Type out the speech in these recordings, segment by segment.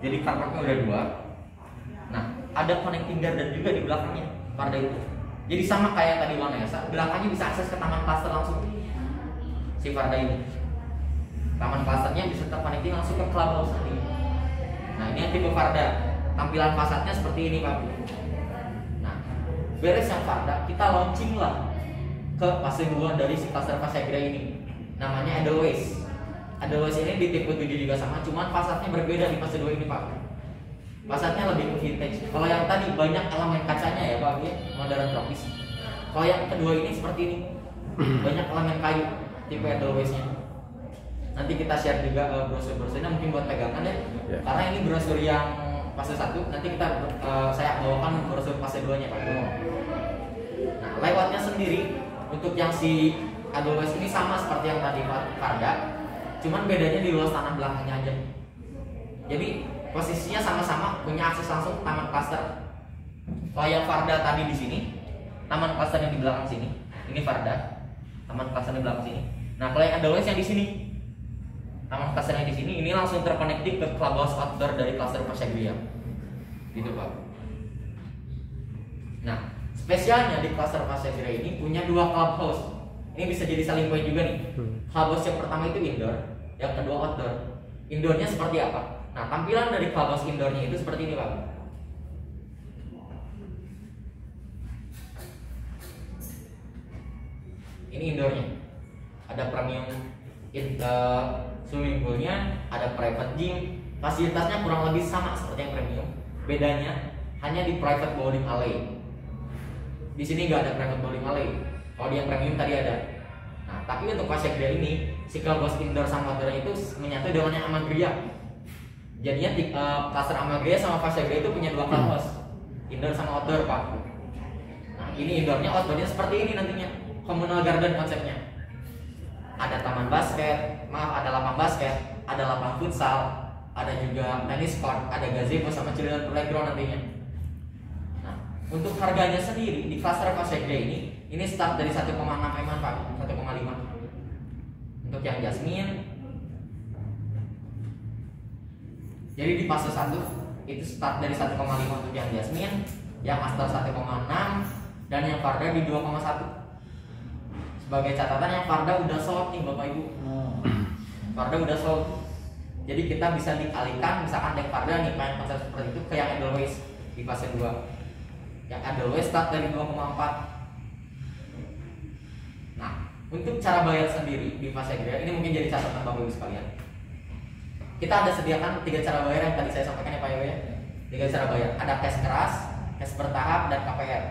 Jadi carportnya udah 2. Nah, ada connecting garden juga di belakangnya Farda itu. Jadi sama kayak tadi Vanessa, belakangnya bisa akses ke taman cluster langsung. Si Farda ini. Taman clusternya bisa terconnecting langsung ke clubhouse tadi. Nah, ini yang tipe Farda. Tampilan fasadnya seperti ini, Pak. Nah, beres yang Farda, kita launching lah ke fase 2 dari si cluster Pasyagra ini. Namanya Edelweiss. Edelweiss ini di tipe 7 juga sama, cuman fasadnya berbeda di fase 2 ini, Pak. Fasadnya lebih ke vintage. Kalau yang tadi banyak elemen kacanya ya, Pak, ya, modern tropis. Kalau yang kedua ini seperti ini. Banyak elemen kayu tipe Edelweiss-nya. Nanti kita share juga brosur-brosurnya mungkin buat pegangan ya. Karena ini brosur yang fase 1, nanti kita saya bawakan brosur fase 2-nya, Pak. Nah, layoutnya sendiri untuk yang si Edelweiss ini sama seperti yang tadi Farda, cuman bedanya di luas tanah belakangnya aja. Jadi posisinya sama-sama punya akses langsung ke taman cluster. Kalau yang Farda tadi di sini, taman cluster yang di belakang sini, ini Farda, taman cluster di belakang sini. Nah, kalau yang Edelweiss yang di sini, taman cluster yang di sini, ini langsung terkonektif ke clubhouse outdoor dari cluster Pasyagra. Gitu, Pak. Nah, spesialnya di cluster Pasyagra ini punya 2 clubhouse. Ini bisa jadi selling point juga nih. Clubhouse yang pertama itu indoor, yang kedua outdoor. Indoornya seperti apa? Nah, tampilan dari clubhouse indoornya itu seperti ini, Pak. Ini indoornya. Ada premium swimming poolnya, ada private gym. Fasilitasnya kurang lebih sama seperti yang premium. Bedanya hanya di private bowling alley. Di sini nggak ada private bowling alley. Kalau di yang premium tadi ada. Nah, tapi untuk Pasyagra ini, si clubhouse indoor sama outdoor itu menyatu dengan yang Amagria. Jadinya cluster Amagria sama Pasyagra itu punya 2 clubhouse, indoor sama outdoor, Pak. Nah, ini indoornya, outdoornya seperti ini nantinya, communal garden konsepnya. Ada taman basket, ada lapang basket, ada lapang futsal, ada juga tenis court, ada gazebo sama children playground nantinya. Nah, untuk harganya sendiri di cluster Pasyagra ini start dari 1,6 M, Pak, 1,5. Untuk yang Jasmine, jadi di fase 1 itu start dari 1,5 untuk yang Jasmine, yang Master 1,6, dan yang Farda di 2,1. Sebagai catatan, yang Farda udah sold nih, Bapak Ibu. Farda udah sold. Jadi kita bisa dikalikan, misalkan yang Farda nih pengen konsep seperti itu ke yang Edelweiss di fase 2. Yang Edelweiss start dari 2,4. Nah, untuk cara bayar sendiri di Pasyagra ini mungkin jadi catatan Bapak Ibu sekalian. Kita ada sediakan 3 cara bayar yang tadi saya sampaikan ya, Pak Yoyo ya. 3 cara bayar. Ada cash keras, cash bertahap, dan KPR.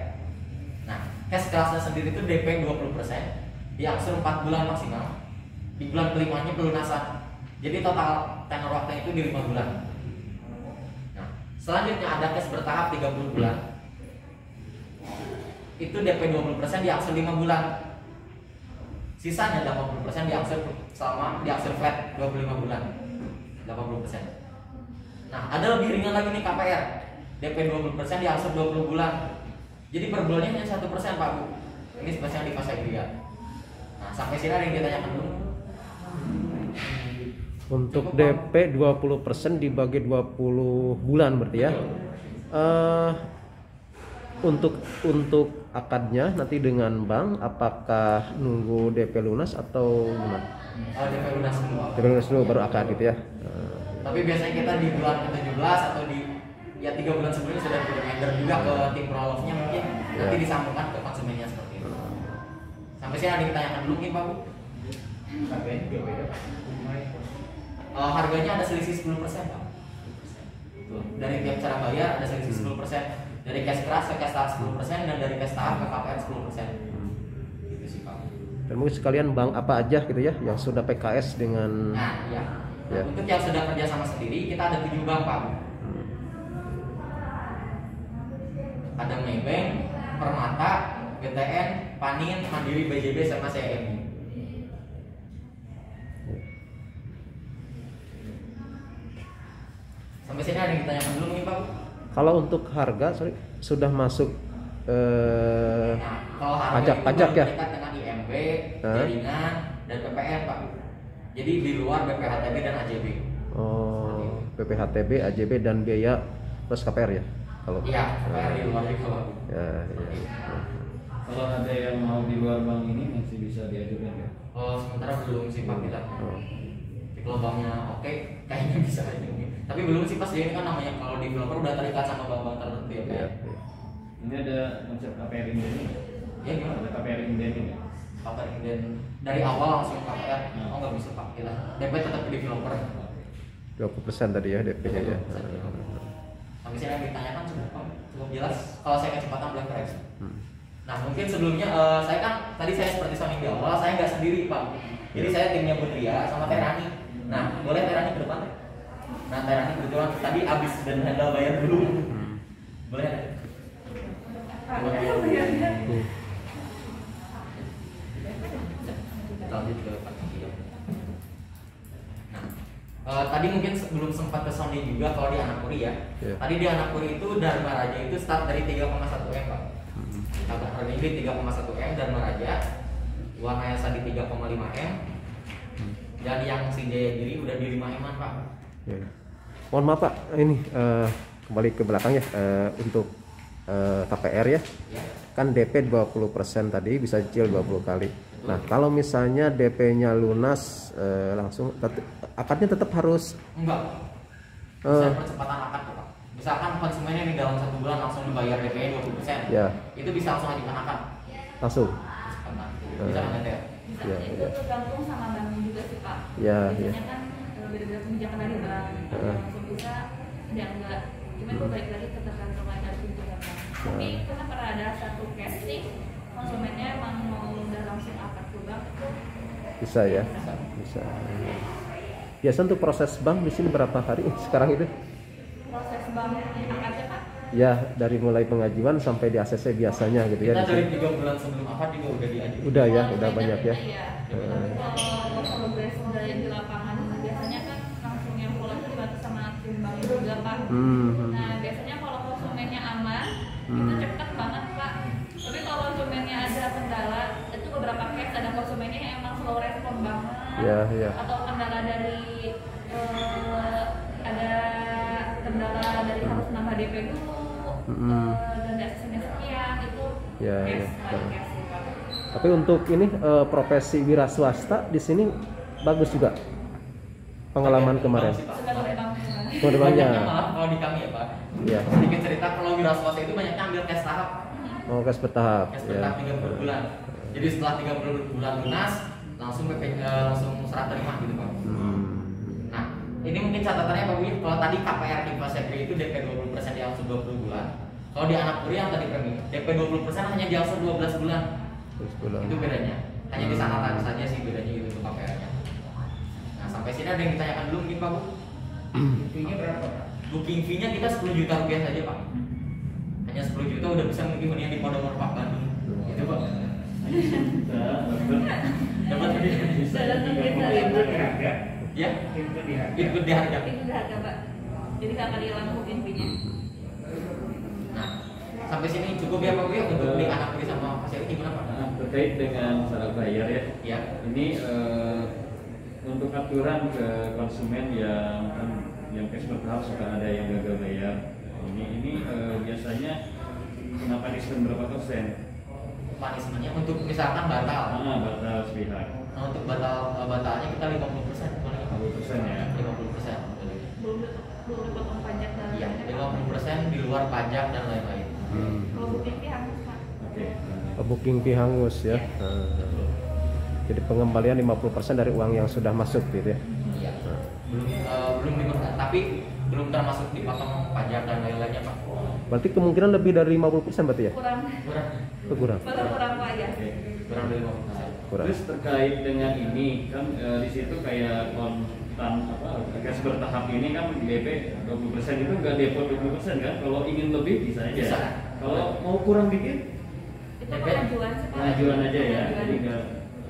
Nah, cash kerasnya sendiri itu DP 20%, diangsur 4 bulan maksimal. Di bulan kelimanya pelunasan. Jadi total tenor waktu itu di 5 bulan. Nah, selanjutnya ada cash bertahap 30 bulan. Itu DP 20% diangsur 5 bulan. Sisanya 80% diangsur flat 25 bulan. 80%. Nah, ada lebih ringan lagi nih KPR. DP 20% diangsur 20 bulan. Jadi per bulannya hanya 1%, Pak Bu. Ini spesial di Pasyagra. Nah, sampai sini ada yang ditanyakan dulu. Untuk DP 20% dibagi 20 bulan berarti ya. Untuk akadnya nanti dengan bank, apakah nunggu DP lunas atau gimana? DP lunas dulu. DP lunas dulu baru akad gitu ya. Tapi biasanya kita di bulan ke-17 atau di 3 bulan sebelumnya sudah reminder juga ke tim Prolove-nya mungkin nanti disambungkan ke konsumennya seperti itu. Sampai sini ada yang ditanyakan dulu nih, Pak Bu. Harganya juga beda, Pak. Harganya ada selisih 10%, Pak. Dari tiap cara bayar ada selisih 10%. Dari cash keras ke cash tahap 10%, dan dari cash tahap ke KPR 10%. Gitu sih, Pak. Dan mungkin sekalian bank apa aja gitu ya yang sudah PKS dengan. Nah, iya. Ya. Untuk yang sudah kerja sama sendiri, kita ada 7 bank, Pak. Ada Maybank, Permata, BTN, Panin, Mandiri, BJB, sama CMI. Sampai sini ada yang ditanyakan dulu nih, Pak? Kalau untuk harga, sudah masuk kalau harga pajak ya? Dekat dengan IMB, jaringan, dan PPN, Pak. Jadi di luar BPHTB dan AJB. Oh. PPHTB, AJB dan biaya plus KPR ya. Kalau Iya, KPR di luar juga Pak. ya, ya. Kalau ada yang mau di luar bank ini masih bisa diajukan ya? Oh, sementara belum sih Pak kita. Oh. Kalau banknya oke, kayaknya bisa aja mungkin. Tapi belum sih pas dia ini kan namanya kalau developer udah terikat sama bank-bank tertentu ya Pak. Iya, Ya. iya. Ini ada konsep KPR indeni nggak? Ya gimana? Ada KPR indeni nggak? KPR dan dari awal langsung KPR. Oh nggak bisa Pak kita. DP tetap ke developer. 20% tadi ya DP-nya ya. Tapi saya yang ditanyakan cukup jelas. Kalau saya kecepatan belum koreksi. Hmm. Nah mungkin sebelumnya saya kan tadi saya seperti suami di awal saya nggak sendiri Pak. Jadi saya timnya Putria sama Terani. Nah boleh Terani ke depan? Nah Terani kebetulan tadi habis dan handal bayar dulu. Boleh? Kita lanjut ke Pak Tio. Nah tadi mungkin belum sempat ke Sony juga kalau di Anapuri ya. Iya. Tadi di Anapuri itu Dharma Raja itu start dari 3,1 M Pak. Harga ini 3,1 M Dharma Raja, Warna Yasa di 3,5 M, dan yang si Jayagiri udah di 5 M Pak. Ya. Mohon maaf Pak, ini kembali ke belakang ya, untuk KPR ya. Ya. Kan DP 20% tadi bisa cicil 20 kali. Nah, kalau misalnya DP-nya lunas langsung akadnya tetap harus Enggak. Bisa percepatan akad tuh Pak. Misalkan konsumennya ini dalam 1 bulan langsung dibayar DP-nya 20%. Ya. Itu bisa langsung ajukan akad. langsung. Percepatan. Bisa kan ya? Bisa, Ya, itu ya. tergantung sama banknya juga sih Pak. Ya, Biasanya ya. kan beda-beda kebijakan dari bank. Ada yang langsung bisa, ada yang enggak. Cuma itu balik lagi ke tergantungan dari kebijakan bank. Tapi kita pernah ada satu casing konsumennya emang mau udah langsung akad ke bank itu Bisa ya. Bisa. Biasa untuk proses bank di sini berapa hari sekarang itu? proses bank akadnya Pak. Ya, dari mulai pengajuan sampai di ACC biasanya gitu ya. Kita di dari sini. 3 bulan sebelum akad juga udah diajukan. Udah ya, Kalau udah beda banyak ya. Iya. Tapi kalau progres dari di lapangan biasanya kan langsung yang follow itu dibantu sama tim bank juga Pak. Nah biasanya kalau konsumennya aman itu cepet banget Pak. Tapi kalau konsumennya ada kendala itu beberapa case ada konsumennya yang emang slow respon banget. Ya, ya. Atau kendala dari ada kendala dari harus nambah DP dulu dan dasarnya sekian itu Ya, case ya. by case sih, Pak. Tapi untuk ini profesi wira swasta di sini bagus juga. Pengalaman kemarin. Tergantung bank gimana. Penerbangnya. Banyaknya malah kalau di kami ya Pak. Ya. Sedikit cerita kalau wira swasta itu banyaknya ambil cash tahap. Mau gas bertahap. Cash Ya. bertahap 30 bulan. Jadi setelah 30 bulan lunas langsung langsung serah terima gitu Pak. Nah, ini mungkin catatannya Pak Buyut, kalau tadi KPR di Pasegri itu DP 20% di angsur 20 bulan. Kalau di Anapuri yang tadi kami DP 20% hanya di angsur 12 bulan. Terus bulan. Itu bedanya. Hanya di sana saja sih bedanya gitu untuk KPR-nya. Nah, sampai sini ada yang ditanyakan dulu mungkin Pak Bu. Fee-nya berapa? Booking fee-nya kita 10 juta rupiah saja Pak. Hanya 10 juta udah bisa mungkin hunian di Podomoro Pak Bandung. Gitu Pak. Dapat Bisa Dapat harga. ya? Ikut di harga. Ikut di harga. Itu udah harga Pak. Jadi kakak hilang mungkin fee-nya. Nah, sampai sini cukup ya Pak Bu ya untuk di Anapuri sama Pasir gimana Pak? Nah, terkait dengan syarat bayar ya. Ya. Ini untuk aturan ke konsumen yang cash bertahap suka ada yang gagal bayar. Ini biasanya kenapa diskon berapa persen? Punishment-nya untuk misalkan batal. Batal sepihak. Nah, untuk batalnya kita 50%, boleh 50% ya. 50%. Belum dipotong pajak dan Iya, 50% di luar pajak dan lain-lain. kalau booking fee hangus Pak. Oke. Booking fee hangus ya. Jadi pengembalian 50% dari uang yang sudah masuk gitu ya. Iya. Belum dimakan, tapi belum termasuk dipotong pajak dan lain-lainnya Pak. Berarti kemungkinan lebih dari 50% berarti ya? Kurang Kurang. malah kurang Pak ya. Oke. Kurang dari 50%. Kurang. Terus terkait dengan ini kan di situ kayak kontan cash bertahap ini kan DP 20% itu nggak depo 20% kan? Kalau ingin lebih bisa aja. Bisa. Kalau mau kurang dikit Itu pengajuan sih Pak. pengajuan aja ya. Pengajuan. Jadi nggak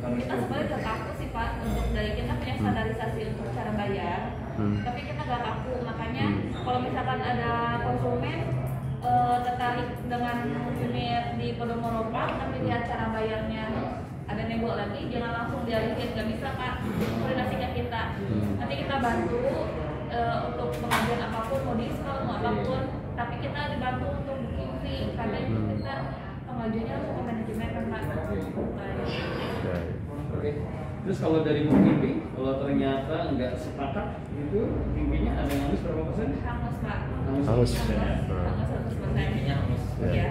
harus Kita sebenarnya gak kaku sih Pak untuk dari kita punya standarisasi untuk cara bayar. Tapi kita gak kaku, makanya kalau misalkan ada konsumen tertarik dengan unit di Podomoro Park tapi lihat cara bayarnya ada nebok lagi, jangan langsung dialihin, gak bisa Pak, koordinasi ke kita. Nanti kita bantu untuk pengajian apapun, mau diskon, mau apapun, tapi kita dibantu untuk booking fee karena itu kita pengajuannya langsung ke manajemen kan Pak. Ya. Oke. Terus kalau dari booking fee, kalau ternyata nggak sepakat itu booking fee-nya ada yang hangus berapa persen? Hangus Pak. Hangus. Hangus 100%. Intinya hangus. Iya.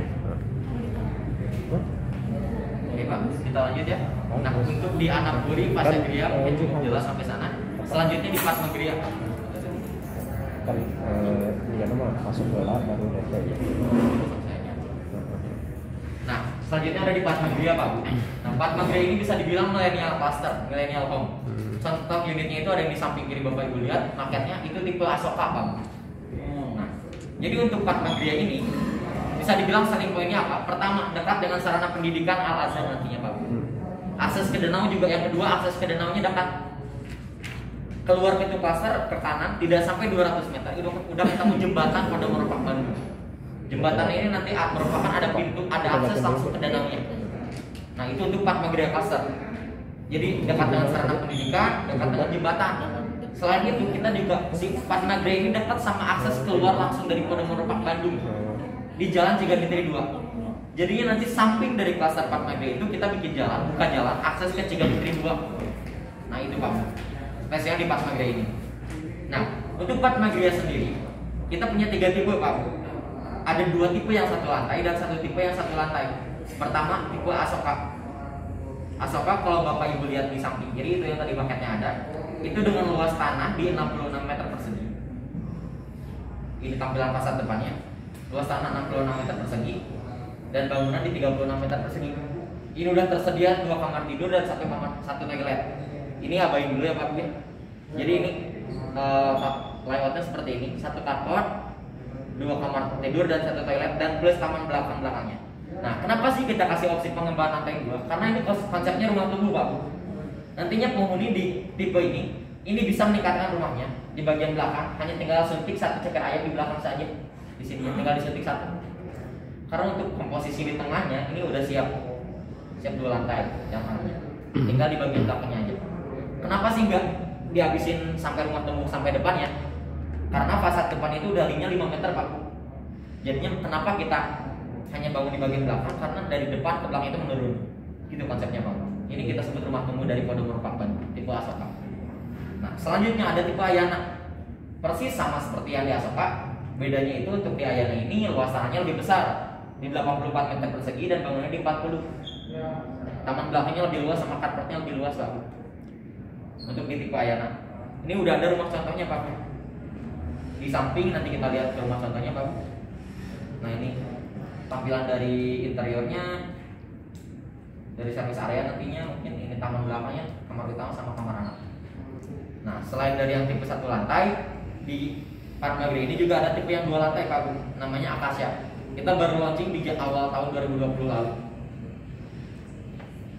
Oke Pak, kita lanjut ya. Nah, untuk di Anapuri Pasagria mungkin cukup jelas sampai sana. Selanjutnya di Padmagria. Kan ya nama masuk bola baru DP ya. Nah, selanjutnya ada di Padmagria Pak. Nah, Padmagria ini bisa dibilang millennial cluster, millennial home. Contoh unitnya itu ada yang di samping kiri Bapak Ibu lihat, marketnya itu tipe Asoka Pak. Nah, jadi untuk Padmagria ini bisa dibilang selling pointnya apa? Pertama, dekat dengan sarana pendidikan Al Azhar nantinya Pak. Akses ke danau juga yang kedua, akses ke danaunya dekat. Keluar pintu pasar ke kanan tidak sampai 200 meter udah ketemu jembatan pada merupakan Bandung. Jembatan ini nanti merupakan ada pintu, ada akses langsung ke danaunya. Nah, itu untuk Padmagria Cluster. Jadi dekat dengan sarana pendidikan, dekat dengan jembatan. Selain itu kita juga si Padmagria ini dekat sama akses keluar langsung dari Podomoro Park Bandung di Jalan Ciganditri 2. Jadinya nanti samping dari Cluster Padmagria itu kita bikin jalan, buka jalan akses ke Ciganditri 2. Nah, itu Pak. Spesial di Padmagria ini. Nah, untuk Padmagria sendiri kita punya 3 tipe Pak. Ada 2 tipe yang satu lantai dan 1 tipe yang satu lantai. Pertama tipe Asoka. Asoka kalau Bapak Ibu lihat di samping kiri itu yang tadi paketnya ada, itu dengan luas tanah di 66 meter persegi. Ini tampilan fasad depannya. Luas tanah 66 meter persegi dan bangunan di 36 meter persegi. Ini udah tersedia 2 kamar tidur dan 1 toilet. Ini abain dulu ya Pak ya. Jadi ini layoutnya seperti ini, 1 carport, 2 kamar tidur dan 1 toilet dan plus taman belakangnya. Nah, kenapa sih kita kasih opsi pengembangan lantai 2? Karena ini konsepnya rumah tunggu Pak. Nantinya penghuni di tipe ini bisa meningkatkan rumahnya di bagian belakang, hanya tinggal suntik 1 ceker ayam di belakang saja. Di sini tinggal disuntik 1. Karena untuk komposisi di tengahnya ini udah siap 2 lantai yang tanahnya. Tinggal di bagian belakangnya aja. Kenapa sih enggak dihabisin sampai rumah tembok sampai depannya? Karena fasad depan itu udah linknya 5 meter Pak. Jadinya kenapa kita hanya bangun di bagian belakang? Karena dari depan ke belakang itu menurun. Itu konsepnya Pak. Ini kita sebut rumah tunggu dari Podomoro Park Bandung, tipe Asoka. Nah, selanjutnya ada tipe Ayana. Persis sama seperti yang di Asoka. Bedanya itu untuk di Ayana ini luas tanahnya lebih besar, di 84 meter persegi dan bangunannya di 40. Taman belakangnya lebih luas sama carportnya lebih luas Pak. Untuk di tipe Ayana ini udah ada rumah contohnya Pak. Di samping nanti kita lihat rumah contohnya Pak. Nah, ini tampilan dari interiornya, dari service area nantinya, mungkin ini taman belakangnya, kamar utama sama kamar anak. Nah, selain dari yang tipe 1 lantai, di Padmagria ini juga ada tipe yang 2 lantai Pak, namanya Acacia. Kita baru launching di awal tahun 2020 lalu.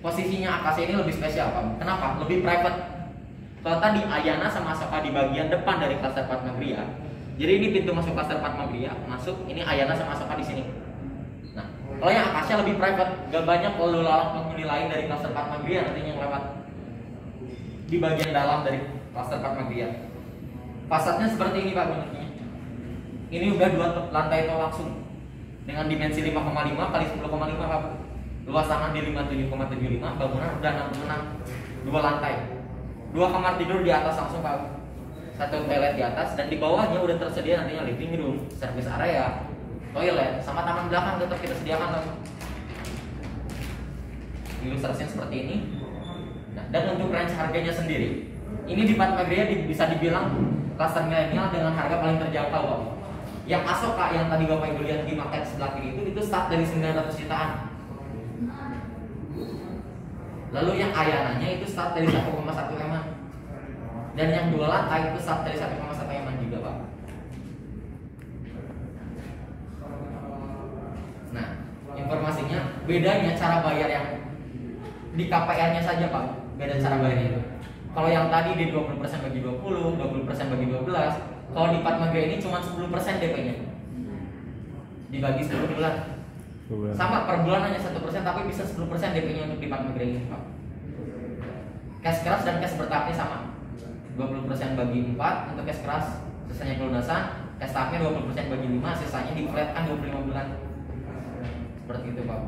Posisinya Acacia ini lebih spesial Pak. Kenapa? Lebih private. Kalau tadi Ayana sama Asoka di bagian depan dari Cluster Padmagria, jadi ini pintu masuk Cluster Padmagria, masuk ini Ayana sama Asoka di sini. Nah, kalau yang Acacia lebih private, gak banyak lalu lalang penghuni lain dari Cluster Padmagria nantinya yang lewat di bagian dalam dari Cluster Padmagria. Fasadnya seperti ini Pak bentuknya. Ini udah 2 lantai tol langsung dengan dimensi 5,5 kali 10,5 Pak. Luas tanah di 57,75, bangunan udah 66, 2 lantai. 2 kamar tidur di atas langsung Pak, 1 toilet di atas dan di bawahnya udah tersedia nantinya living room, service area, toilet, sama taman belakang tetap kita sediakan Pak. Ilustrasinya seperti ini. Nah, dan untuk range harganya sendiri, ini di Padmagria bisa dibilang cluster milenial dengan harga paling terjangkau Pak. Yang Asoka yang tadi Bapak Ibu lihat di market sebelah kiri itu start dari 900 jutaan. Lalu yang Ayananya itu start dari 1,1 M. Dan yang 2 lantai itu start dari 1,1 M juga Pak. Nah, informasinya bedanya cara bayar yang di KPR-nya saja Pak. Beda cara bayarnya itu. Kalau yang tadi di 20% bagi 20, 20% bagi 12, kalau di Padmagria ini cuma 10% DP-nya. Dibagi 10 bulan. Sama per bulan hanya 1%, tapi bisa 10% DP-nya untuk di Padmagria ini Pak. Cash keras dan cash bertahapnya sama. 20% bagi 4 untuk cash keras, Sisanya pelunasan, cash tahapnya 20% bagi 5, sisanya di flat kan 25 bulan. Seperti itu Pak.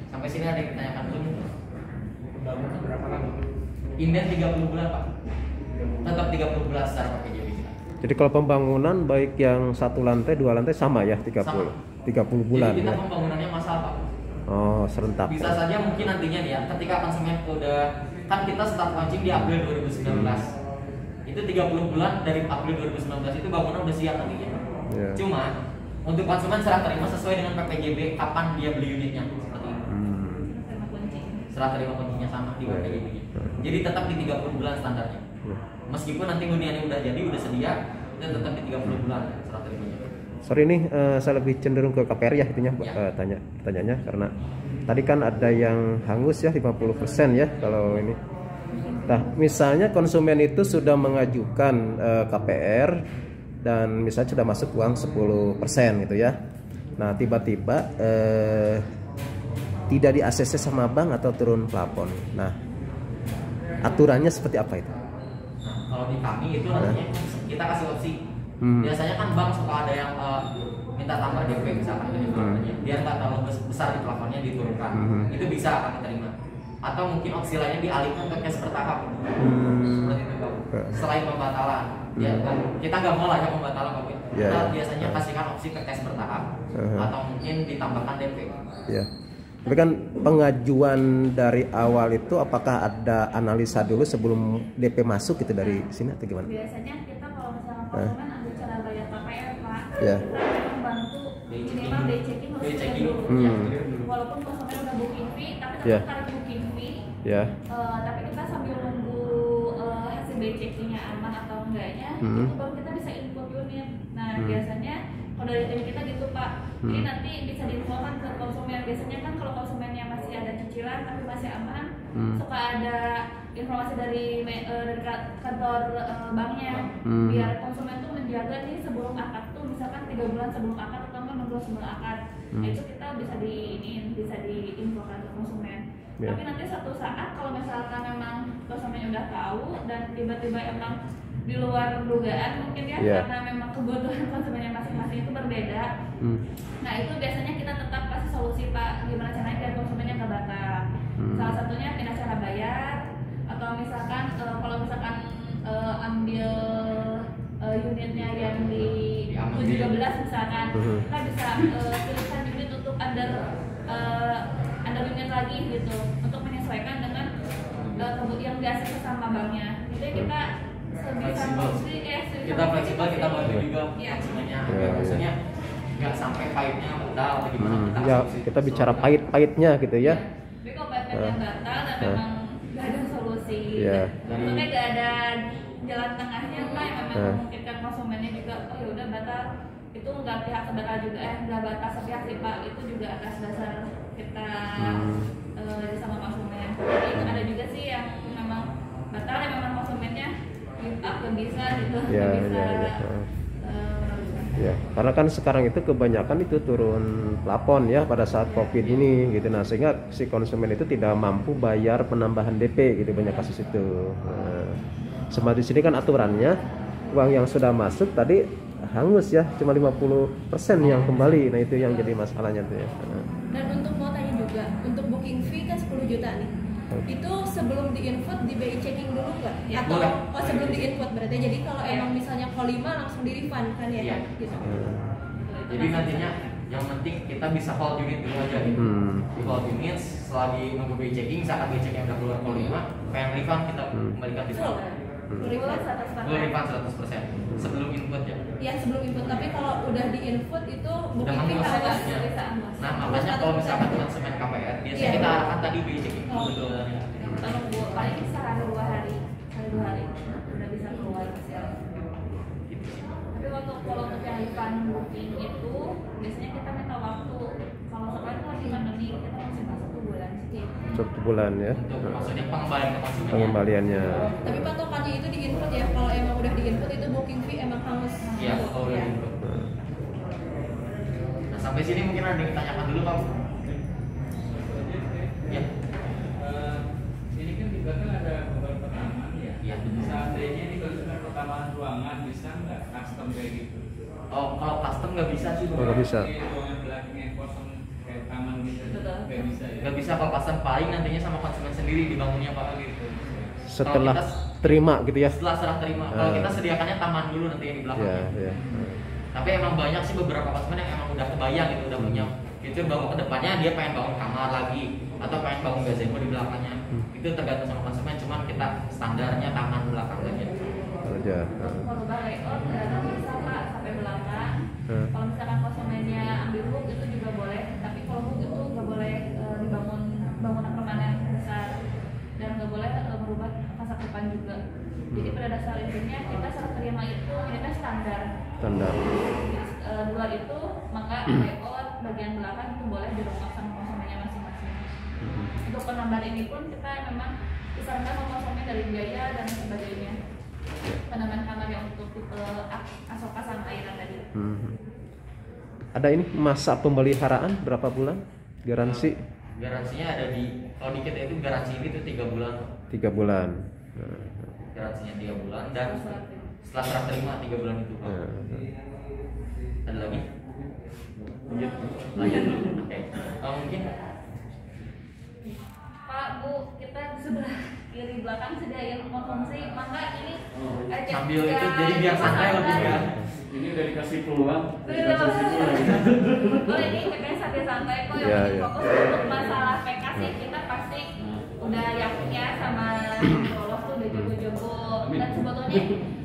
Sampai sini ada yang ditanyakan belum? Bangunan berapa lama? Inden 30 bulan Pak. Tetap 30 bulan secara PPJB kita. Jadi kalau pembangunan baik yang 1 lantai, 2 lantai sama ya 30. Sama. 30 bulan Jadi kita ya. pembangunannya masalah Pak. Oh, serentak. Bisa saja mungkin nantinya nih ya, ketika konsumen udah kan kita start launching di April 2019. Itu 30 bulan dari April 2019 itu bangunan udah siap nantinya. Ya. Cuma untuk konsumen serah terima sesuai dengan PPJB kapan dia beli unitnya seperti itu. Terima kunci. Serah terima kuncinya sama di PPJB-nya. Jadi tetap di 30 bulan standarnya. Ya. Meskipun nanti huniannya udah jadi, udah sedia, itu tetap di 30 bulan serah terimanya. Sorry nih, saya lebih cenderung ke KPR ya itunya, Ya. tanya pertanyaannya karena tadi kan ada yang hangus ya 50% ya kalau ini. Nah, misalnya konsumen itu sudah mengajukan KPR dan misalnya sudah masuk uang 10% gitu ya. Nah, tiba-tiba tidak di ACC sama bank atau turun plafon. Nah, aturannya seperti apa itu? Nah, kalau di kami itu nantinya kita kasih opsi. Biasanya kan bank suka ada yang minta tambah DP misalkan dari plafonnya, biar nggak terlalu besar di plafonnya diturunkan. Itu bisa kami terima. Atau mungkin opsi lainnya dialihkan ke cash bertahap. Seperti itu Pak. Selain pembatalan, ya kan kita nggak mau lah ya pembatalan Pak. Kita biasanya kasihkan opsi ke cash bertahap atau mungkin ditambahkan DP. Ya. Tapi kan pengajuan dari awal itu apakah ada analisa dulu sebelum DP masuk gitu dari sini atau gimana? Biasanya kita kalau misalnya konsumen ambil cara bayar KPR Pak, Ya. kita membantu minimal day checking harus Day clear checking. dulu. Walaupun konsumen udah booking fee, tapi Ya. tetap tarik booking fee. Ya. Tapi kita sambil nunggu hasil day checkingnya aman atau enggaknya, itu baru kita bisa input unit. Nah biasanya kalau dari tim kita gitu Pak, jadi nanti bisa diinfokan ke konsumen. Biasanya kan kalau konsumennya masih ada cicilan tapi masih aman, suka ada informasi dari kantor banknya, biar konsumen tuh menjaga nih sebelum akad tuh misalkan 3 bulan sebelum akad atau 6 bulan sebelum akad. Nah itu kita bisa diinfokan ke konsumen. Yeah. Tapi nanti suatu saat kalau misalkan memang konsumen udah tahu dan tiba-tiba emang di luar dugaan mungkin ya, Yeah. karena memang kebutuhan konsumennya masing-masing itu berbeda. Nah itu biasanya kita tetap kasih solusi Pak, gimana caranya biar konsumennya nggak batal. Salah satunya pindah cara bayar, atau misalkan kalau misalkan ambil unitnya yang di 712 misalkan, kita bisa pilihkan unit untuk under unit lagi gitu, untuk menyesuaikan dengan yang biasa sama banknya. Jadi kita sebisa mungkin Kita fleksibel, kita bantu juga Iya. konsumennya. Maksudnya nggak sampai pahitnya batal atau gimana, kita Ya, kasih kita opsi. bicara pahit-pahitnya gitu ya. Tapi kalau paypalnya batal dan memang nggak ada solusi, Iya. maksudnya nggak ada jalan tengahnya Pak, yang memang memungkinkan konsumennya juga, oh ya udah batal, itu nggak pihak sebatal juga, nggak batal sepihak sih Pak, itu juga atas dasar kita sama konsumen. Jadi ada juga sih yang memang batal, yang memang konsumennya give up, nggak bisa gitu, Ya, nggak bisa. ya. Ya, karena kan sekarang itu kebanyakan itu turun plafon ya pada saat COVID ini gitu. Nah, sehingga si konsumen itu tidak mampu bayar penambahan DP gitu, banyak kasus itu. Nah, sama di sini kan aturannya uang yang sudah masuk tadi hangus ya, cuma 50% yang kembali. Nah, itu yang jadi masalahnya tuh ya. Nah. Dan untuk mau tanya juga, untuk booking fee kan 10 juta nih. Itu sebelum di-input di BI checking dulu nggak? Ya, Atau boleh. sebelum di-input berarti. Jadi kalau Ya. emang misalnya call 5 langsung di-refund kan ya? Iya. Gitu. Jadi nantinya yang penting kita bisa hold unit dulu aja gitu. Di hold unit selagi nunggu BI checking, saat BI checking udah keluar call 5, pengen refund kita kembalikan di Full. sana. Refund 100%. Full refund 100% sebelum input ya. Ya sebelum input, tapi kalau udah di-input itu booking fee Udah harus masuk ya. Nah makanya kalau misalkan konsumen KPR biasanya Iya. kita arahkan tadi BI checking Oh. dulu. Kita nunggu paling bisa hari 2 hari, udah bisa keluar hasil. Gitu sih. Tapi kalau untuk yang refund booking itu biasanya kita minta waktu. Kalau sekarang kan lagi pandemi, kita masih 1 bulan sih. 1 bulan ya. Untuk maksudnya pengembalian ke konsumennya. Pengembaliannya. Tapi patokannya itu di-input ya. Kalau emang udah di-input itu booking fee emang hangus. Iya, kalau udah Ya. input. Nah sampai sini mungkin ada yang ditanyakan dulu Pak. Ya. Ini kan juga kan ada beberapa taman ya. Iya betul. Seandainya ini kalau sudah pertambangan ruangan bisa nggak custom Oh, kalau custom nggak bisa sih. Oh, nggak bisa. Ruangan belakangnya kosong kayak taman gitu. Betul. Nggak bisa ya. Nggak bisa kalau custom, paling nantinya sama konsumen sendiri dibangunnya Pak gitu. Setelah Kalau kita- terima gitu ya. Setelah serah terima. Kalau Ah. kita sediakannya taman dulu nanti yang di belakangnya. Ya, ya. Tapi emang banyak sih beberapa konsumen yang emang udah kebayang gitu, udah punya itu bahwa kedepannya dia pengen bangun kamar lagi atau pengen bangun gazebo di belakangnya. Itu tergantung sama konsumen, cuman kita standarnya taman belakang aja. Aja. Untuk merubah layout kadang bisa Pak sampai belakang. Hmm. Kalau misalkan konsumennya ambil hook itu juga boleh, tapi kalau hook itu nggak boleh dibangun bangunan permanen besar dan nggak boleh merubah masa depan juga. Jadi pada dasar intinya kita serah terima itu ini kan standar. Standar. Di luar itu maka layout bagian belakang itu boleh dirubah sama konsumennya masing-masing. Untuk penambahan ini pun kita memang disarankan sama konsumen dari biaya dan sebagainya. Penambahan kamar yang untuk tipe asoka sama airan tadi. Ada ini masa pemeliharaan berapa bulan? Garansi Garansinya ada di, kalau di kita itu garansi ini tuh 3 bulan. 3 bulan. Garansinya 3 bulan dan setelah serah terima 3 bulan itu Pak. Ada lagi? Lanjut dulu. Oke. Mungkin Pak, Bu, kita di sebelah kiri belakang sediain konsumsi, maka ini ajak sambil itu jadi biar santai lebih ya. Ini udah dikasih peluang, Betul. dikasih peluang. Oh ini PK sambil santai kok yang Ya, penting ya. fokus untuk masalah PK sih kita pasti udah yakin ya sama Lolos tuh udah jago-jago dan sebetulnya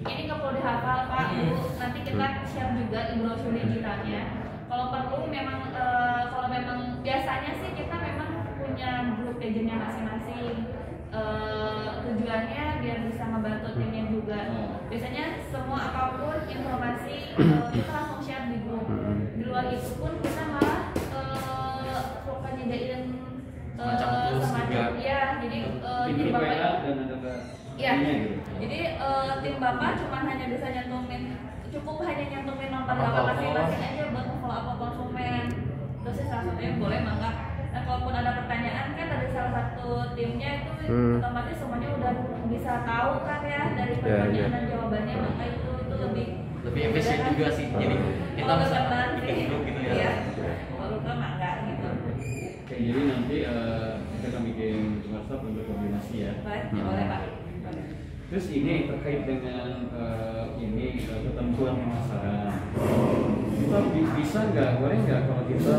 ini nggak perlu dihafal Pak Bu, nanti kita share juga di brosur digitalnya. Kalau perlu memang kalau memang biasanya sih kita memang punya grup agentnya masing-masing. Tujuannya biar bisa ngebantu timnya juga. Biasanya semua apapun informasi kita langsung share di grup. Di luar itu pun kita malah suka nyediain Semacam tools semacam juga. ya. Jadi Di tim grup WA bapak, dan ada ya. ininya gitu. Jadi tim bapak cuma hanya bisa nyantumin, cukup hanya nyantumin nomor Nomor bapak telepon. masing-masing aja buat follow up konsumen. Terus salah satunya boleh mangga. Nah, kalaupun ada pertanyaan kan dari salah satu timnya itu otomatis semuanya udah bisa tahu kan ya dari pertanyaan dan jawabannya, maka itu lebih efisien juga sih. Jadi kita kalau bisa kebetulan bikin sih, grup gitu ya. iya. Kalau ke mangga gitu. Oke, jadi nanti kita akan bikin WhatsApp untuk koordinasi ya. Baik, ya boleh Pak. Terus ini terkait dengan ini ketentuan pemasaran. Kita bisa nggak, boleh nggak kalau kita